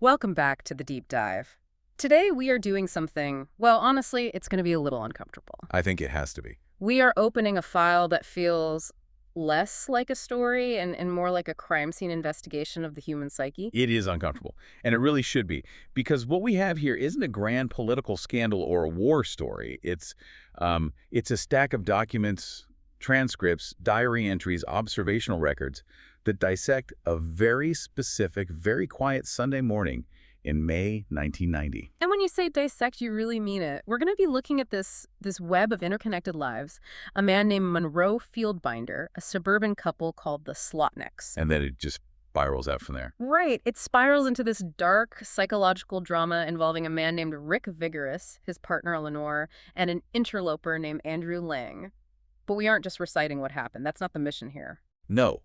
Welcome back to the deep dive. Today we are doing something, well, honestly, it's going to be a little uncomfortable. I think it has to be. We are opening a file that feels less like a story and more like a crime scene investigation of the human psyche. It is uncomfortable, and it really should be, because what we have here isn't a grand political scandal or a war story. It's a stack of documents, transcripts, diary entries, observational records that dissect a very specific, very quiet Sunday morning in May 1990. And when you say dissect, you really mean it. We're going to be looking at this web of interconnected lives. A man named Monroe Fieldbinder, a suburban couple called the Slotnicks. And then it just spirals out from there. Right. It spirals into this dark psychological drama involving a man named Rick Vigorous, his partner Lenore, and an interloper named Andrew Lang. But we aren't just reciting what happened. That's not the mission here. No.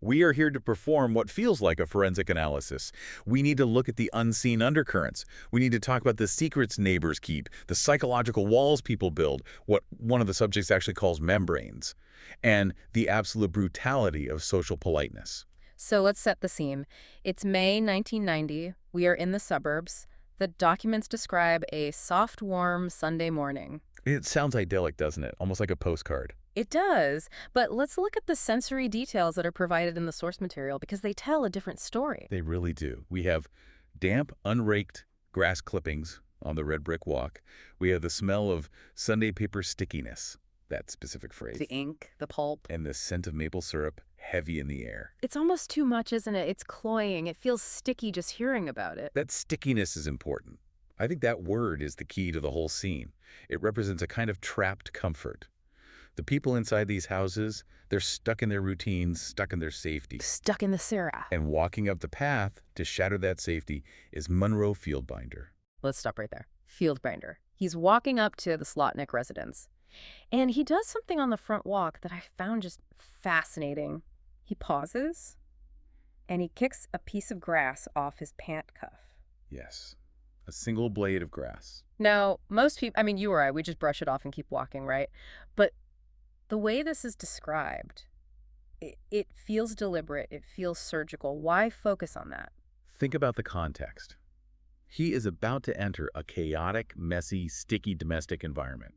We are here to perform what feels like a forensic analysis. We need to look at the unseen undercurrents. We need to talk about the secrets neighbors keep, the psychological walls people build, what one of the subjects actually calls membranes, and the absolute brutality of social politeness. So let's set the scene. It's May 1990. We are in the suburbs. The documents describe a soft, warm Sunday morning. It sounds idyllic, doesn't it? Almost like a postcard. It does, but let's look at the sensory details that are provided in the source material because they tell a different story. They really do. We have damp, unraked grass clippings on the red brick walk. We have the smell of Sunday paper stickiness, that specific phrase. The ink, the pulp. And the scent of maple syrup heavy in the air. It's almost too much, isn't it? It's cloying. It feels sticky just hearing about it. That stickiness is important. I think that word is the key to the whole scene. It represents a kind of trapped comfort. The people inside these houses, they're stuck in their routines, stuck in their safety. Stuck in the syrup. And walking up the path to shatter that safety is Monroe Fieldbinder. Let's stop right there. Fieldbinder. He's walking up to the Slotnick residence. And he does something on the front walk that I found just fascinating. He pauses, and he kicks a piece of grass off his pant cuff. Yes, a single blade of grass. Now, most people, I mean, you or I, we just brush it off and keep walking, right? But the way this is described, it feels deliberate, it feels surgical. Why focus on that? Think about the context. He is about to enter a chaotic, messy, sticky domestic environment.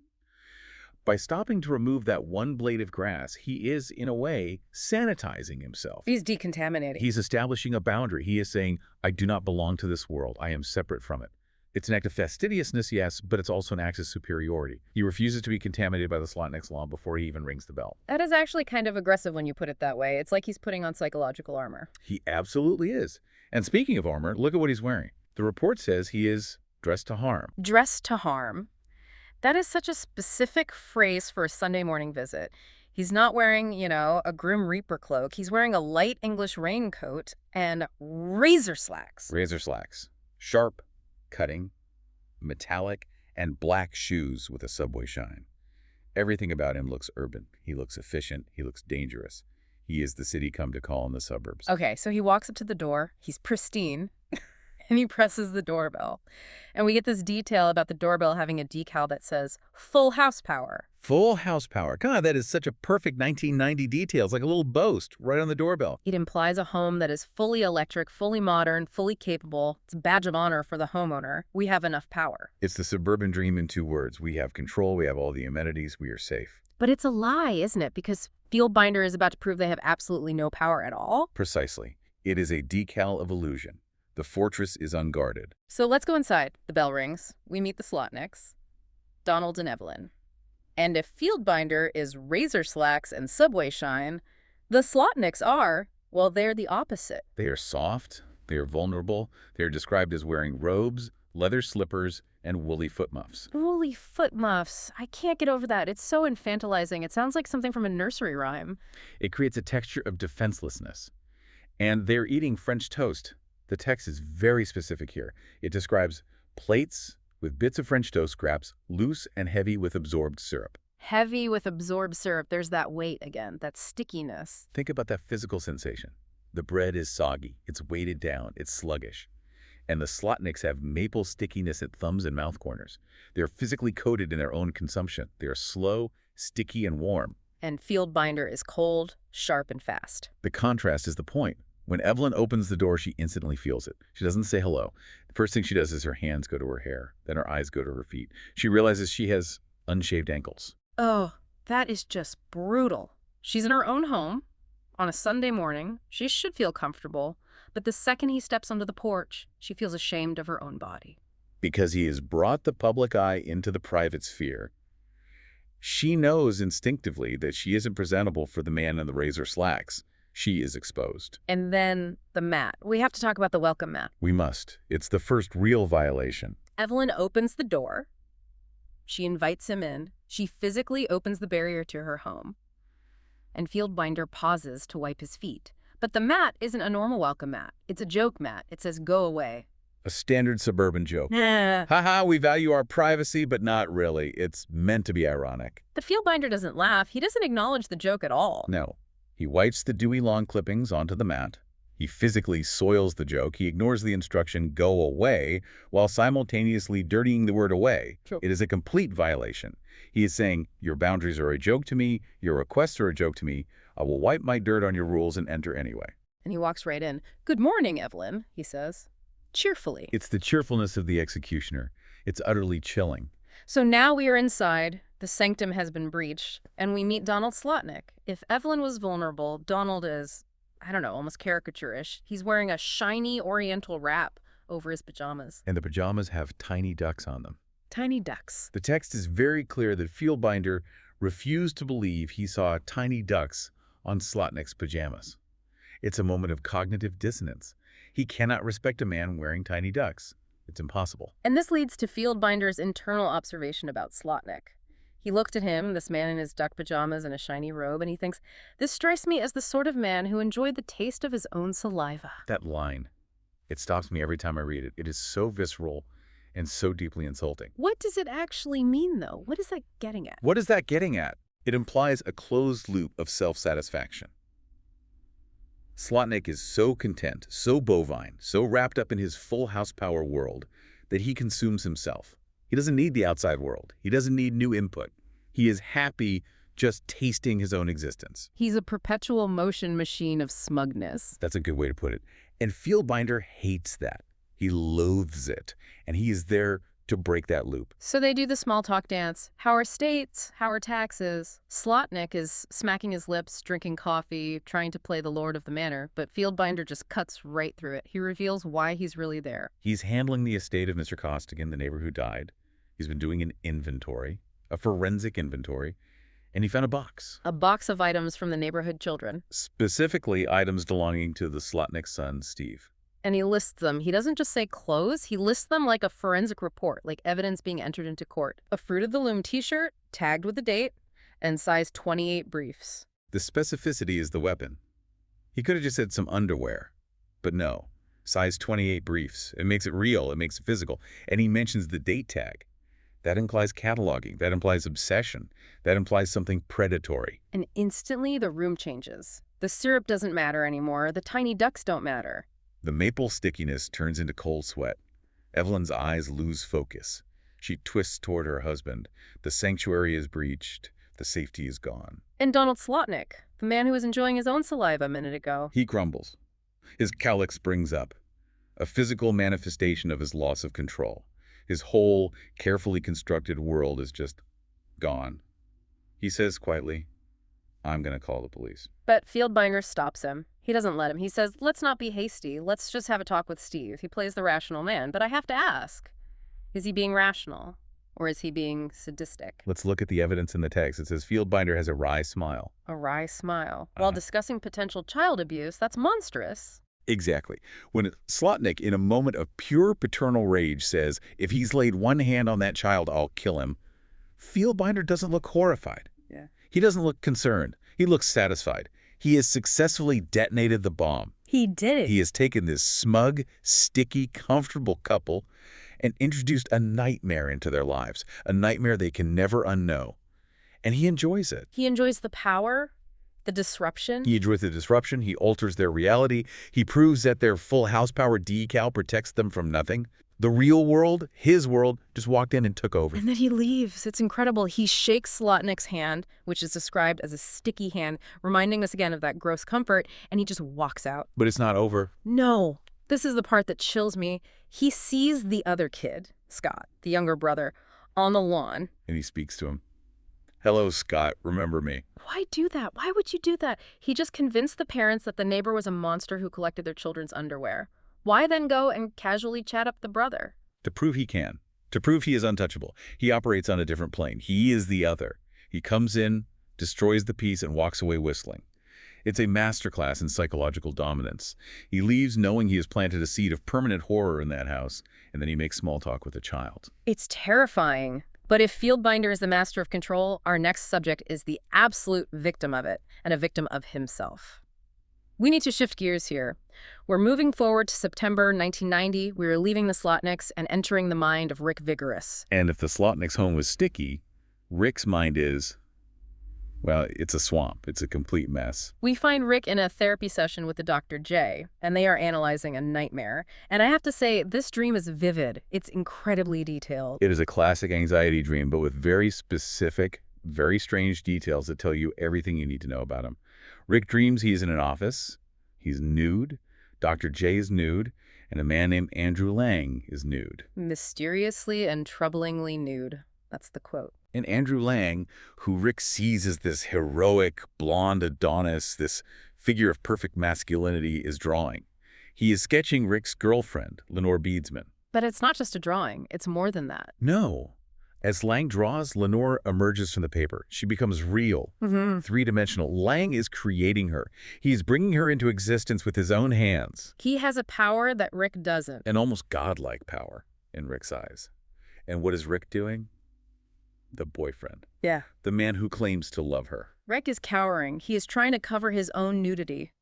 By stopping to remove that one blade of grass, he is, in a way, sanitizing himself. He's decontaminating. He's establishing a boundary. He is saying, I do not belong to this world. I am separate from it. It's an act of fastidiousness, yes, but it's also an act of superiority. He refuses to be contaminated by the Slotnick's law before he even rings the bell. That is actually kind of aggressive when you put it that way. It's like he's putting on psychological armor. He absolutely is. And speaking of armor, look at what he's wearing. The report says he is dressed to harm. Dressed to harm. That is such a specific phrase for a Sunday morning visit. He's not wearing, a Grim Reaper cloak. He's wearing a light English raincoat and razor slacks. Razor slacks. Sharp, cutting, metallic, and black shoes with a subway shine. Everything about him looks urban. He looks efficient. He looks dangerous. He is the city come to call in the suburbs. Okay, so he walks up to the door. He's pristine. And he presses the doorbell. And we get this detail about the doorbell having a decal that says, full house power. Full house power. God, that is such a perfect 1990 detail. It's like a little boast right on the doorbell. It implies a home that is fully electric, fully modern, fully capable. It's a badge of honor for the homeowner. We have enough power. It's the suburban dream in 2 words. We have control, we have all the amenities, we are safe. But it's a lie, isn't it? Because Fieldbinder is about to prove they have absolutely no power at all. Precisely. It is a decal of illusion. The fortress is unguarded. So let's go inside. The bell rings. We meet the Slotnicks, Donald and Evelyn. And if Fieldbinder is razor slacks and subway shine, the Slotnicks are, well, they're the opposite. They are soft, they are vulnerable, they are described as wearing robes, leather slippers, and woolly foot muffs. Woolly foot muffs. I can't get over that. It's so infantilizing. It sounds like something from a nursery rhyme. It creates a texture of defenselessness. And they're eating French toast. The text is very specific here. It describes plates with bits of French toast scraps, loose and heavy with absorbed syrup. Heavy with absorbed syrup. There's that weight again, that stickiness. Think about that physical sensation. The bread is soggy, it's weighted down, it's sluggish. And the Slotnicks have maple stickiness at thumbs and mouth corners. They're physically coated in their own consumption. They're slow, sticky, and warm. And Fieldbinder is cold, sharp, and fast. The contrast is the point. When Evelyn opens the door, she instantly feels it. She doesn't say hello. The first thing she does is her hands go to her hair. Then her eyes go to her feet. She realizes she has unshaved ankles. Oh, that is just brutal. She's in her own home on a Sunday morning. She should feel comfortable. But the second he steps onto the porch, she feels ashamed of her own body. Because he has brought the public eye into the private sphere. She knows instinctively that she isn't presentable for the man in the razor slacks. She is exposed. And then the mat. We have to talk about the welcome mat. We must. It's the first real violation. Evelyn opens the door. She invites him in. She physically opens the barrier to her home. And Fieldbinder pauses to wipe his feet. But the mat isn't a normal welcome mat. It's a joke mat. It says, "Go away." A standard suburban joke. Haha, we value our privacy, but not really. It's meant to be ironic. The Fieldbinder doesn't laugh. He doesn't acknowledge the joke at all. No. He wipes the dewy lawn clippings onto the mat. He physically soils the joke. He ignores the instruction, "Go away," while simultaneously dirtying the word away. True. It is a complete violation. He is saying, your boundaries are a joke to me, your requests are a joke to me, I will wipe my dirt on your rules and enter anyway. And he walks right in. "Good morning, Evelyn," he says, cheerfully. It's the cheerfulness of the executioner. It's utterly chilling. So now we are inside. The sanctum has been breached, and we meet Donald Slotnick. If Evelyn was vulnerable, Donald is, I don't know, almost caricaturish. He's wearing a shiny oriental wrap over his pajamas. And the pajamas have tiny ducks on them. Tiny ducks. The text is very clear that Fieldbinder refused to believe he saw tiny ducks on Slotnick's pajamas. It's a moment of cognitive dissonance. He cannot respect a man wearing tiny ducks. It's impossible. And this leads to Fieldbinder's internal observation about Slotnick. He looked at him, this man in his duck pajamas and a shiny robe, and he thinks, "This strikes me as the sort of man who enjoyed the taste of his own saliva." That line, it stops me every time I read it. It is so visceral and so deeply insulting. What does it actually mean, though? What is that getting at? What is that getting at? It implies a closed loop of self-satisfaction. Slotnick is so content, so bovine, so wrapped up in his full house power world that he consumes himself. He doesn't need the outside world. He doesn't need new input. He is happy just tasting his own existence. He's a perpetual motion machine of smugness. That's a good way to put it. And Fieldbinder hates that. He loathes it. And he is there to break that loop. So they do the small talk dance. How are states? How are taxes? Slotnick is smacking his lips, drinking coffee, trying to play the lord of the manor, but Fieldbinder just cuts right through it. He reveals why he's really there. He's handling the estate of Mr. Costigan, the neighbor who died. He's been doing an inventory, a forensic inventory, and he found a box. A box of items from the neighborhood children. Specifically, items belonging to the Slotnick son, Steve. And he lists them. He doesn't just say clothes. He lists them like a forensic report, like evidence being entered into court. A Fruit of the Loom t-shirt, tagged with a date, and size 28 briefs. The specificity is the weapon. He could have just said some underwear, but no. Size 28 briefs. It makes it real. It makes it physical. And he mentions the date tag. That implies cataloging. That implies obsession. That implies something predatory. And instantly the room changes. The syrup doesn't matter anymore. The tiny ducks don't matter. The maple stickiness turns into cold sweat. Evelyn's eyes lose focus. She twists toward her husband. The sanctuary is breached. The safety is gone. And Donald Slotnick, the man who was enjoying his own saliva a minute ago. He crumbles. His cowlick springs up, a physical manifestation of his loss of control. His whole, carefully constructed world is just gone. He says quietly, "I'm going to call the police." But Fieldbinder stops him. He doesn't let him. He says, "Let's not be hasty. Let's just have a talk with Steve." He plays the rational man. But I have to ask, is he being rational or is he being sadistic? Let's look at the evidence in the text. It says Fieldbinder has a wry smile. A wry smile. While discussing potential child abuse, that's monstrous. Exactly. When Slotnick, in a moment of pure paternal rage, says, "If he's laid one hand on that child, I'll kill him," Fieldbinder doesn't look horrified. Yeah. He doesn't look concerned. He looks satisfied. He has successfully detonated the bomb. He did it. He has taken this smug, sticky, comfortable couple and introduced a nightmare into their lives, a nightmare they can never unknow. And he enjoys it. He enjoys the power, The disruption? With the disruption, he alters their reality. He proves that their full house power decal protects them from nothing. The real world, his world, just walked in and took over. And then he leaves. It's incredible. He shakes Slotnick's hand, which is described as a sticky hand, reminding us again of that gross comfort, and he just walks out. But it's not over. No. This is the part that chills me. He sees the other kid, Scott, the younger brother, on the lawn. And he speaks to him. Hello, Scott. Remember me. Why do that? Why would you do that? He just convinced the parents that the neighbor was a monster who collected their children's underwear. Why then go and casually chat up the brother? To prove he can. To prove he is untouchable. He operates on a different plane. He is the other. He comes in, destroys the peace, and walks away whistling. It's a masterclass in psychological dominance. He leaves knowing he has planted a seed of permanent horror in that house, and then he makes small talk with a child. It's terrifying. But if Fieldbinder is the master of control, our next subject is the absolute victim of it, and a victim of himself. We need to shift gears here. We're moving forward to September 1990. We are leaving the Slotnicks and entering the mind of Rick Vigorous. And if the Slotnick's home was sticky, Rick's mind is, well, it's a swamp. It's a complete mess. We find Rick in a therapy session with the Dr. J, and they are analyzing a nightmare. And I have to say, this dream is vivid. It's incredibly detailed. It is a classic anxiety dream, but with very specific, very strange details that tell you everything you need to know about him. Rick dreams he's in an office. He's nude. Dr. J is nude. And a man named Andrew Lang is nude. Mysteriously and troublingly nude. That's the quote. And Andrew Lang, who Rick sees as this heroic, blonde Adonis, this figure of perfect masculinity, is drawing. He is sketching Rick's girlfriend, Lenore Beadsman. But it's not just a drawing. It's more than that. No. As Lang draws, Lenore emerges from the paper. She becomes real, three-dimensional. Lang is creating her. He's bringing her into existence with his own hands. He has a power that Rick doesn't. An almost godlike power in Rick's eyes. And what is Rick doing? The boyfriend. Yeah. The man who claims to love her. Rick is cowering. He is trying to cover his own nudity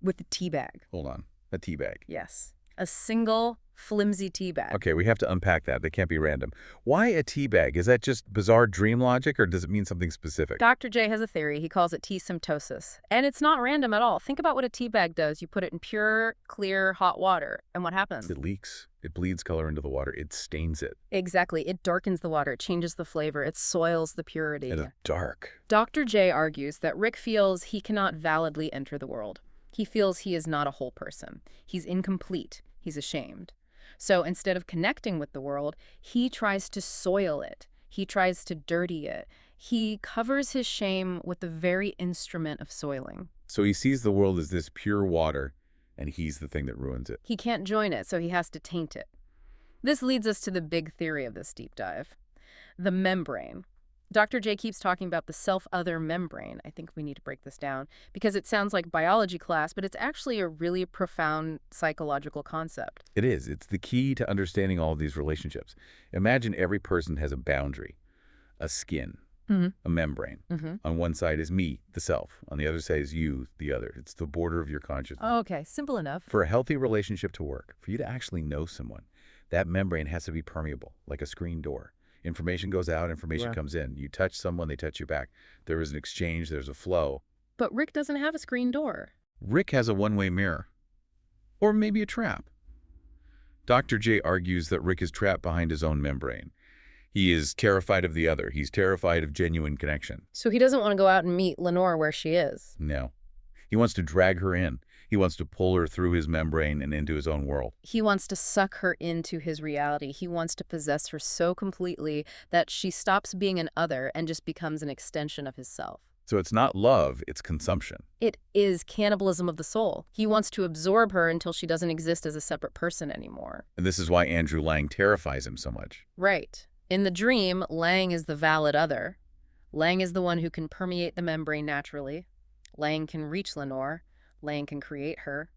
with a tea bag. Hold on. A tea bag. Yes. A single, flimsy tea bag. Okay, we have to unpack that. That can't be random. Why a tea bag? Is that just bizarre dream logic, or does it mean something specific? Dr. J has a theory. He calls it tea symptosis. And it's not random at all. Think about what a tea bag does. You put it in pure, clear, hot water. And what happens? It leaks. It bleeds color into the water. It stains it. Exactly. It darkens the water. It changes the flavor. It soils the purity. And it's dark. Dr. J argues that Rick feels he cannot validly enter the world. He feels he is not a whole person. He's incomplete. He's ashamed. So instead of connecting with the world, he tries to soil it. He tries to dirty it. He covers his shame with the very instrument of soiling. So he sees the world as this pure water, and he's the thing that ruins it. He can't join it, so he has to taint it. This leads us to the big theory of this deep dive. The membrane. Dr. J keeps talking about the self-other membrane. I think we need to break this down because it sounds like biology class, but it's actually a really profound psychological concept. It is. It's the key to understanding all of these relationships. Imagine every person has a boundary, a skin, a membrane. On one side is me, the self. On the other side is you, the other. It's the border of your consciousness. Oh, okay. Simple enough. For a healthy relationship to work, for you to actually know someone, that membrane has to be permeable, like a screen door. Information goes out, information comes in. You touch someone, they touch you back. There is an exchange, there's a flow. But Rick doesn't have a screen door. Rick has a one-way mirror. Or maybe a trap. Dr. J argues that Rick is trapped behind his own membrane. He is terrified of the other. He's terrified of genuine connection. So he doesn't want to go out and meet Lenore where she is. No. He wants to drag her in. He wants to pull her through his membrane and into his own world. He wants to suck her into his reality. He wants to possess her so completely that she stops being an other and just becomes an extension of his self. So it's not love, it's consumption. It is cannibalism of the soul. He wants to absorb her until she doesn't exist as a separate person anymore. And this is why Andrew Lang terrifies him so much. Right. In the dream, Lang is the valid other. Lang is the one who can permeate the membrane naturally. Lang can reach Lenore. Lang can create her.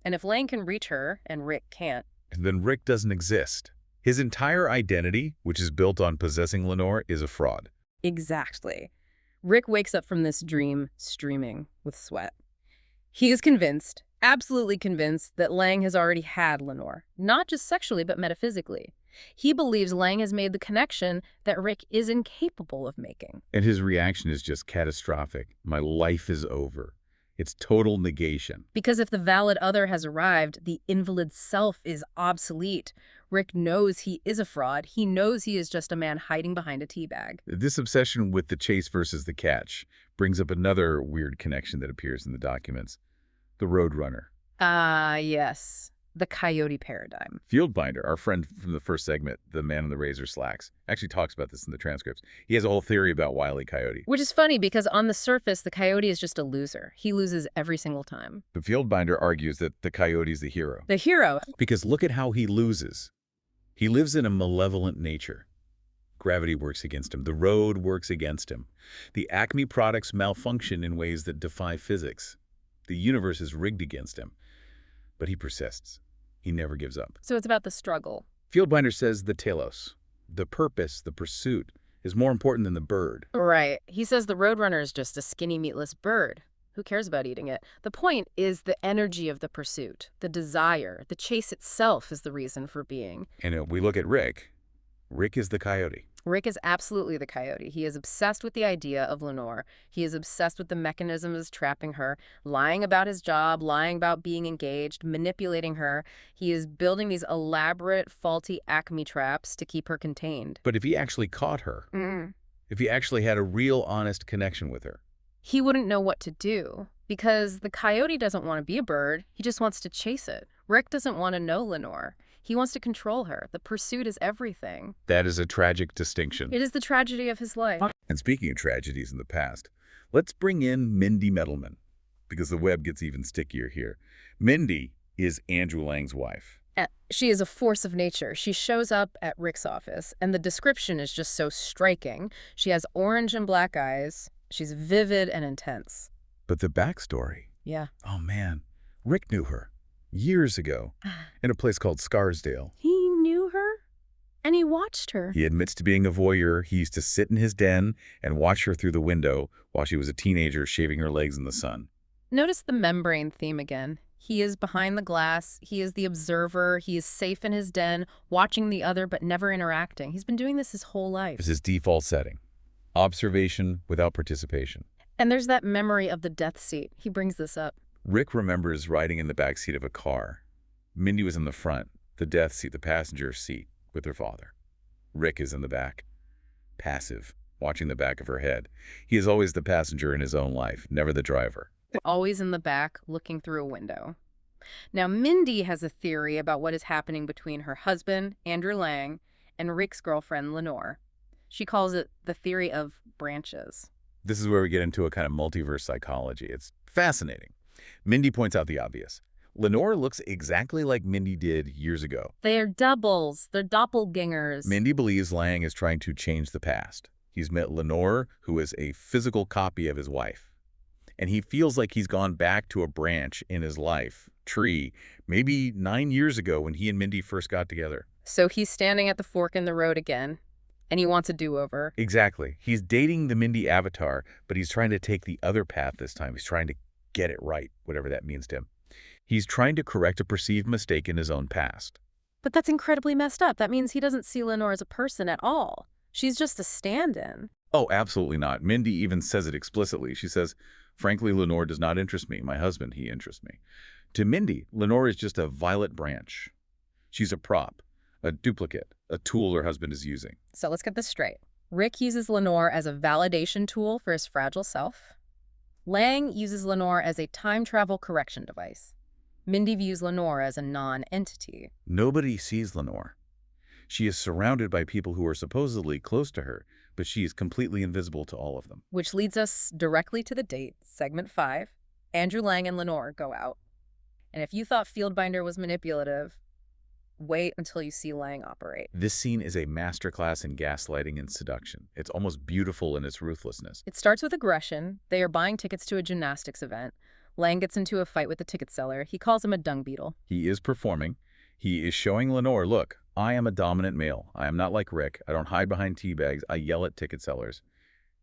And if Lang can reach her, and Rick can't, then Rick doesn't exist. His entire identity, which is built on possessing Lenore, is a fraud. Exactly. Rick wakes up from this dream streaming with sweat. He is convinced, absolutely convinced, that Lang has already had Lenore. Not just sexually, but metaphysically. He believes Lang has made the connection that Rick is incapable of making. And his reaction is just catastrophic. My life is over. It's total negation. Because if the valid other has arrived, the invalid self is obsolete. Rick knows he is a fraud. He knows he is just a man hiding behind a teabag. This obsession with the chase versus the catch brings up another weird connection that appears in the documents. The Roadrunner. Yes. The coyote paradigm. Fieldbinder, our friend from the first segment, the man in the razor slacks, actually talks about this in the transcripts. He has a whole theory about Wile E. Coyote. Which is funny because on the surface, the coyote is just a loser. He loses every single time. The Fieldbinder argues that the coyote is the hero. The hero. Because look at how he loses. He lives in a malevolent nature. Gravity works against him. The road works against him. The Acme products malfunction in ways that defy physics. The universe is rigged against him. But he persists. He never gives up. So it's about the struggle. Fieldbinder says the telos, the purpose, the pursuit, is more important than the bird. Right. He says the Roadrunner is just a skinny, meatless bird. Who cares about eating it? The point is the energy of the pursuit, the desire, the chase itself is the reason for being. And if we look at Rick, Rick is the coyote. Rick is absolutely the coyote. He is obsessed with the idea of Lenore. He is obsessed with the mechanisms trapping her, lying about his job, lying about being engaged, manipulating her. He is building these elaborate, faulty Acme traps to keep her contained. But if he actually caught her, if he actually had a real, honest connection with her, he wouldn't know what to do because the coyote doesn't want to be a bird. He just wants to chase it. Rick doesn't want to know Lenore. He wants to control her. The pursuit is everything. that is a tragic distinction. It is the tragedy of his life. And speaking of tragedies in the past, let's bring in Mindy Metalman, because the web gets even stickier here. Mindy is Andrew Lang's wife. She is a force of nature. She shows up at Rick's office, and the description is just so striking. She has orange and black eyes. She's vivid and intense. But the backstory, Yeah. oh man, Rick knew her years ago in a place called Scarsdale. He knew her, and he watched her. He admits to being a voyeur. He used to sit in his den and watch her through the window while she was a teenager shaving her legs in the sun. Notice the membrane theme again. He is behind the glass. He is the observer. He is safe in his den, watching the other but never interacting. He's been doing this his whole life. It's his default setting. Observation without participation. And there's that memory of the death seat. He brings this up. Rick remembers riding in the back seat of a car. Mindy was in the front, the death seat, the passenger seat, with her father. Rick is in the back, passive, watching the back of her head. He is always the passenger in his own life, never the driver. Always in the back, looking through a window. Now, Mindy has a theory about what is happening between her husband, Andrew Lang, and Rick's girlfriend, Lenore. She calls it the theory of branches. This is where we get into a kind of multiverse psychology. It's fascinating. Mindy points out the obvious. Lenore looks exactly like Mindy did years ago. They are doubles. They're doppelgangers. Mindy believes Lang is trying to change the past. He's met Lenore, who is a physical copy of his wife. And he feels like he's gone back to a branch in his life, tree, maybe 9 years ago when he and Mindy first got together. So he's standing at the fork in the road again, and he wants a do-over. Exactly. He's dating the Mindy avatar, but he's trying to take the other path this time. He's trying to get it right, whatever that means to him. He's trying to correct a perceived mistake in his own past. But that's incredibly messed up. That means he doesn't see Lenore as a person at all. She's just a stand-in. Oh, absolutely not. Mindy even says it explicitly. She says, frankly, Lenore does not interest me. My husband, he interests me. To Mindy, Lenore is just a violet branch. She's a prop, a duplicate, a tool her husband is using. So let's get this straight. Rick uses Lenore as a validation tool for his fragile self. Lang uses Lenore as a time travel correction device. Mindy views Lenore as a non-entity. Nobody sees Lenore. She is surrounded by people who are supposedly close to her, but she is completely invisible to all of them. Which leads us directly to the date, segment 5. Andrew Lang and Lenore go out. And if you thought Fieldbinder was manipulative, wait until you see Lang operate. This scene is a masterclass in gaslighting and seduction. It's almost beautiful in its ruthlessness. It starts with aggression. They are buying tickets to a gymnastics event. Lang gets into a fight with the ticket seller. He calls him a dung beetle. He is performing. He is showing Lenore, look, I am a dominant male. I am not like Rick. I don't hide behind tea bags. I yell at ticket sellers.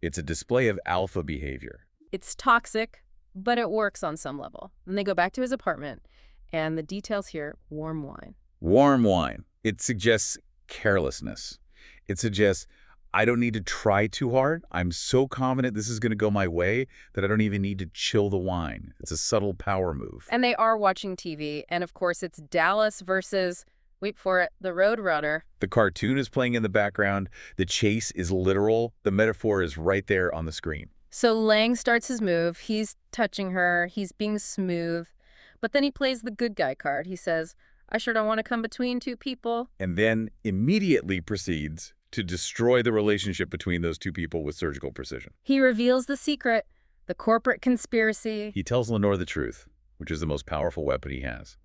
It's a display of alpha behavior. It's toxic, but it works on some level. Then they go back to his apartment, and the details here, warm wine. Warm wine. It suggests carelessness. It suggests, I don't need to try too hard. I'm so confident this is going to go my way that I don't even need to chill the wine. It's a subtle power move. And they are watching TV, and of course it's Dallas versus, wait for it, the Roadrunner. The cartoon is playing in the background. The chase is literal. The metaphor is right there on the screen. So Lang starts his move. He's touching her. He's being smooth. But then he plays the good guy card. He says, I sure don't want to come between two people. And then immediately proceeds to destroy the relationship between those two people with surgical precision. He reveals the secret, the corporate conspiracy. He tells Lenore the truth, which is the most powerful weapon he has.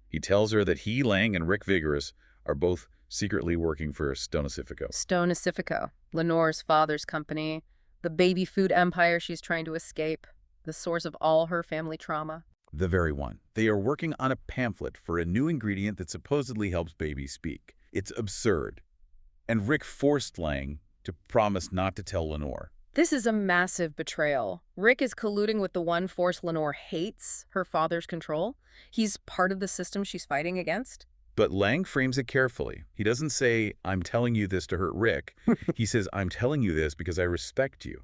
He tells her that he, Lang, and Rick Vigorous are both secretly working for Stonecifico. Stonecifico, Lenore's father's company, the baby food empire she's trying to escape, the source of all her family trauma. The very one. They are working on a pamphlet for a new ingredient that supposedly helps babies speak. It's absurd. And Rick forced Lang to promise not to tell Lenore. This is a massive betrayal. Rick is colluding with the one force Lenore hates, her father's control. He's part of the system she's fighting against. But Lang frames it carefully. He doesn't say, I'm telling you this to hurt Rick. He says, I'm telling you this because I respect you.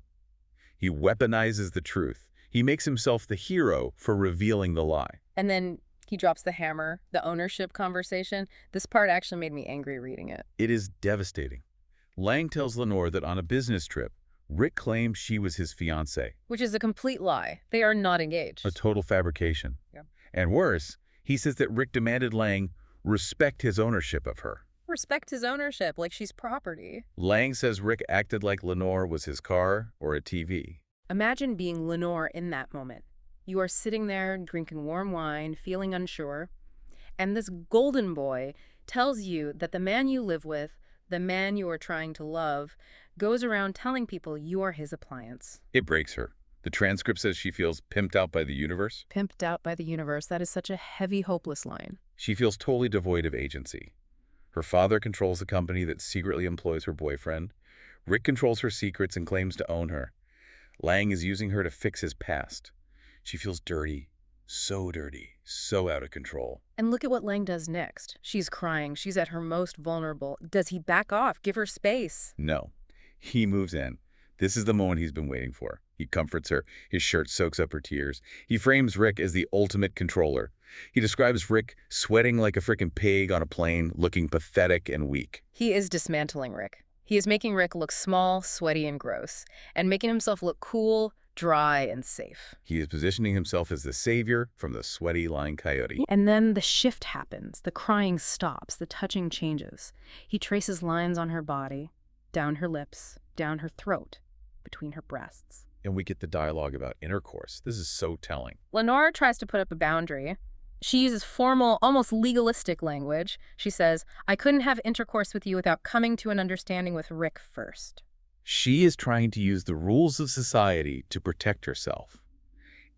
He weaponizes the truth. He makes himself the hero for revealing the lie. And then he drops the hammer, the ownership conversation. This part actually made me angry reading it. It is devastating. Lang tells Lenore that on a business trip, Rick claimed she was his fiancée. Which is a complete lie. They are not engaged. A total fabrication. Yeah. And worse, he says that Rick demanded Lang respect his ownership of her. Respect his ownership like she's property. Lang says Rick acted like Lenore was his car or a TV. Imagine being Lenore in that moment. You are sitting there drinking warm wine, feeling unsure, and this golden boy tells you that the man you live with, the man you are trying to love, goes around telling people you are his appliance. It breaks her. The transcript says she feels pimped out by the universe. Pimped out by the universe. That is such a heavy, hopeless line. She feels totally devoid of agency. Her father controls the company that secretly employs her boyfriend. Rick controls her secrets and claims to own her. Lang is using her to fix his past. She feels dirty, so out of control. And look at what Lang does next. She's crying. She's at her most vulnerable. Does he back off? Give her space? No. He moves in. This is the moment he's been waiting for. He comforts her. His shirt soaks up her tears. He frames Rick as the ultimate controller. He describes Rick sweating like a frickin' pig on a plane, looking pathetic and weak. He is dismantling Rick. He is making Rick look small, sweaty, and gross, and making himself look cool, dry, and safe. He is positioning himself as the savior from the sweaty, lying coyote. And then the shift happens. The crying stops. The touching changes. He traces lines on her body, down her lips, down her throat, between her breasts. And we get the dialogue about intercourse. This is so telling. Lenore tries to put up a boundary. She uses formal, almost legalistic language. She says, I couldn't have intercourse with you without coming to an understanding with Rick first. She is trying to use the rules of society to protect herself.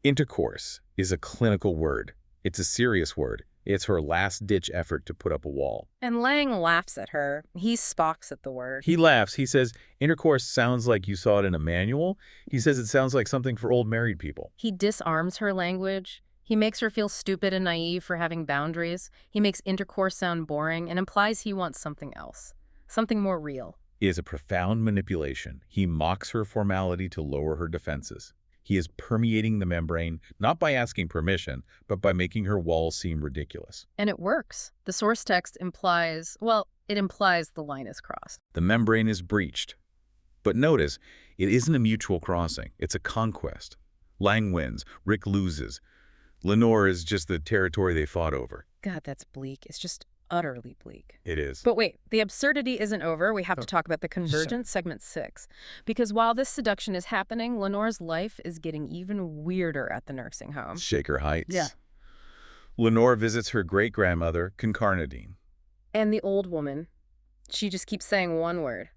Intercourse is a clinical word. It's a serious word. It's her last-ditch effort to put up a wall. And Lang laughs at her. He spocks at the word. He laughs. He says, intercourse sounds like you saw it in a manual. He says it sounds like something for old married people. He disarms her language. He makes her feel stupid and naive for having boundaries. He makes intercourse sound boring and implies he wants something else, something more real. It is a profound manipulation. He mocks her formality to lower her defenses. He is permeating the membrane, not by asking permission, but by making her walls seem ridiculous. And it works. The source text implies, well, it implies the line is crossed. The membrane is breached. But notice, it isn't a mutual crossing. It's a conquest. Lang wins. Rick loses. Lenore is just the territory they fought over. God, that's bleak. It's just utterly bleak. It is. But wait, the absurdity isn't over. We have to talk about the convergence, segment 6. Because while this seduction is happening, Lenore's life is getting even weirder at the nursing home. Shaker Heights. Yeah. Lenore visits her great-grandmother, Concarnadine. And the old woman, she just keeps saying one word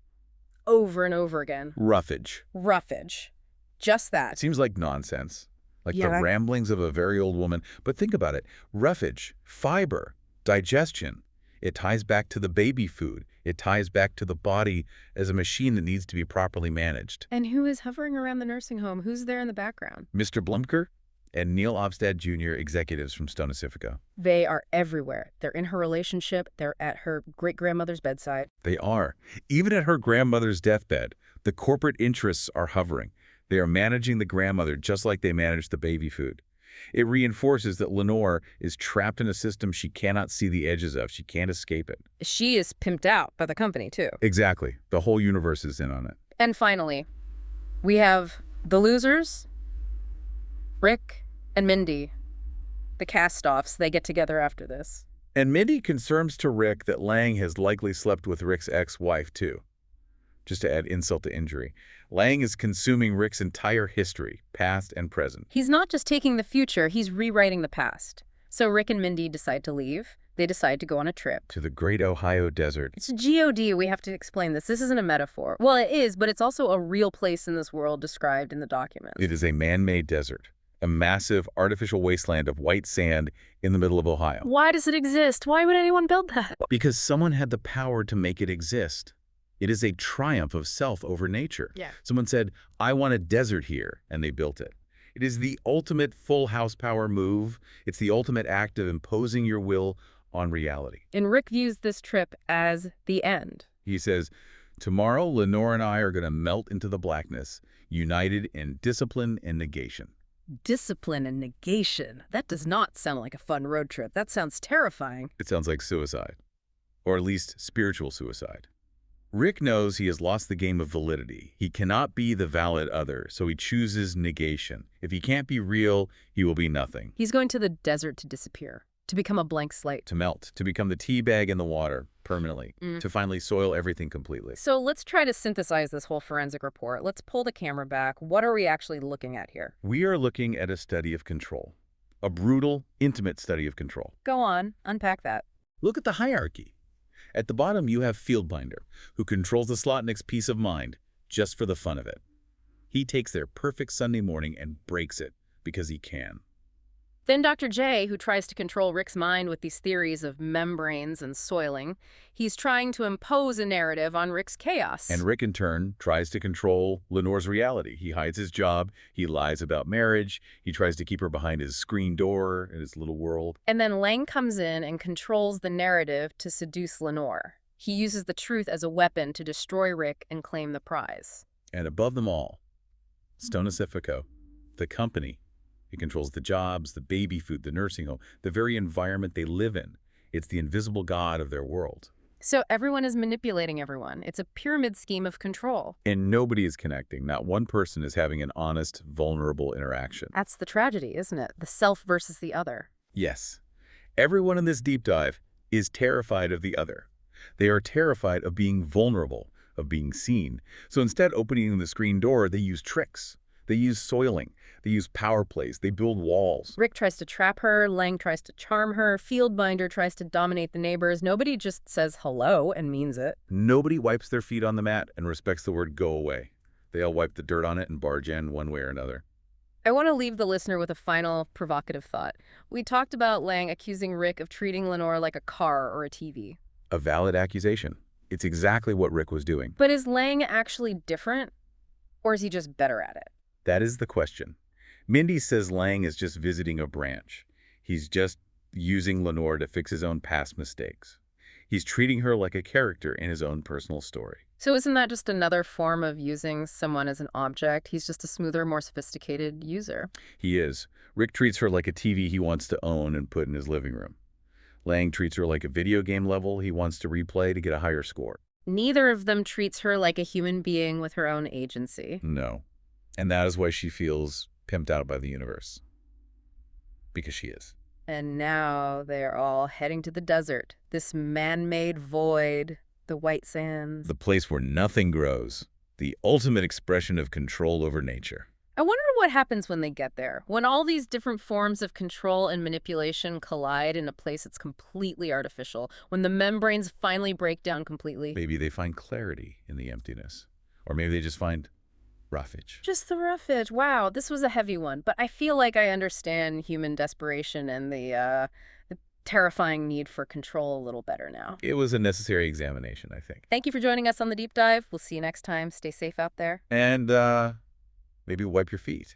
over and over again. Roughage. Roughage. Just that. It seems like nonsense. Like the ramblings of a very old woman. But think about it. Roughage, fiber, digestion. It ties back to the baby food. It ties back to the body as a machine that needs to be properly managed. And who is hovering around the nursing home? Who's there in the background? Mr. Blumker? and Neil Obstad Jr. executives from Stone-Pacifico. They are everywhere. They're in her relationship. They're at her great-grandmother's bedside. They are. Even at her grandmother's deathbed, the corporate interests are hovering. They are managing the grandmother just like they managed the baby food. It reinforces that Lenore is trapped in a system she cannot see the edges of. She can't escape it. She is pimped out by the company, too. Exactly. The whole universe is in on it. And finally, we have the losers, Rick and Mindy, the cast-offs. They get together after this. And Mindy confirms to Rick that Lang has likely slept with Rick's ex-wife, too. Just to add insult to injury. Lang is consuming Rick's entire history, past and present. He's not just taking the future, he's rewriting the past. So Rick and Mindy decide to leave. They decide to go on a trip. To the great Ohio desert. It's G-O-D. We have to explain this. This isn't a metaphor. Well, it is, but it's also a real place in this world described in the documents. It is a man-made desert. A massive artificial wasteland of white sand in the middle of Ohio. Why does it exist? Why would anyone build that? Because someone had the power to make it exist. It is a triumph of self over nature. Yeah. Someone said, I want a desert here, and they built it. It is the ultimate full house power move. It's the ultimate act of imposing your will on reality. And Rick views this trip as the end. He says, tomorrow, Lenore and I are going to melt into the blackness, united in discipline and negation. Discipline and negation. That does not sound like a fun road trip. That sounds terrifying. It sounds like suicide, or at least spiritual suicide. Rick knows he has lost the game of validity. He cannot be the valid other, so he chooses negation. If he can't be real, he will be nothing. He's going to the desert to disappear, to become a blank slate. To melt, to become the tea bag in the water, permanently, to finally soil everything completely. So let's try to synthesize this whole forensic report. Let's pull the camera back. What are we actually looking at here? We are looking at a study of control. A brutal, intimate study of control. Go on, unpack that. Look at the hierarchy. At the bottom, you have Fieldbinder, who controls the Slotnick's peace of mind just for the fun of it. He takes their perfect Sunday morning and breaks it because he can. Then Dr. J, who tries to control Rick's mind with these theories of membranes and soiling, he's trying to impose a narrative on Rick's chaos. And Rick, in turn, tries to control Lenore's reality. He hides his job, he lies about marriage, he tries to keep her behind his screen door in his little world. And then Lang comes in and controls the narrative to seduce Lenore. He uses the truth as a weapon to destroy Rick and claim the prize. And above them all, Stone-Pacifico, the company. It controls the jobs, the baby food, the nursing home, the very environment they live in. It's the invisible god of their world. So everyone is manipulating everyone. It's a pyramid scheme of control. And nobody is connecting. Not one person is having an honest, vulnerable interaction. That's the tragedy, isn't it? The self versus the other. Yes. Everyone in this deep dive is terrified of the other. They are terrified of being vulnerable, of being seen. So instead of opening the screen door, they use tricks. They use soiling. They use power plays. They build walls. Rick tries to trap her. Lang tries to charm her. Fieldbinder tries to dominate the neighbors. Nobody just says hello and means it. Nobody wipes their feet on the mat and respects the word go away. They all wipe the dirt on it and barge in one way or another. I want to leave the listener with a final provocative thought. We talked about Lang accusing Rick of treating Lenore like a car or a TV. A valid accusation. It's exactly what Rick was doing. But is Lang actually different? Or is he just better at it? That is the question. Mindy says Lang is just visiting a branch. He's just using Lenore to fix his own past mistakes. He's treating her like a character in his own personal story. So isn't that just another form of using someone as an object? He's just a smoother, more sophisticated user. He is. Rick treats her like a TV he wants to own and put in his living room. Lang treats her like a video game level he wants to replay to get a higher score. Neither of them treats her like a human being with her own agency. No. And that is why she feels pimped out by the universe. Because she is. And now they're all heading to the desert, this man-made void, the white sands. The place where nothing grows. The ultimate expression of control over nature. I wonder what happens when they get there, when all these different forms of control and manipulation collide in a place that's completely artificial, when the membranes finally break down completely. Maybe they find clarity in the emptiness. Or maybe they just find roughage. Just the roughage. Wow, this was a heavy one. But I feel like I understand human desperation and the terrifying need for control a little better now. It was a necessary examination, I think. Thank you for joining us on The Deep Dive. We'll see you next time. Stay safe out there. And maybe wipe your feet.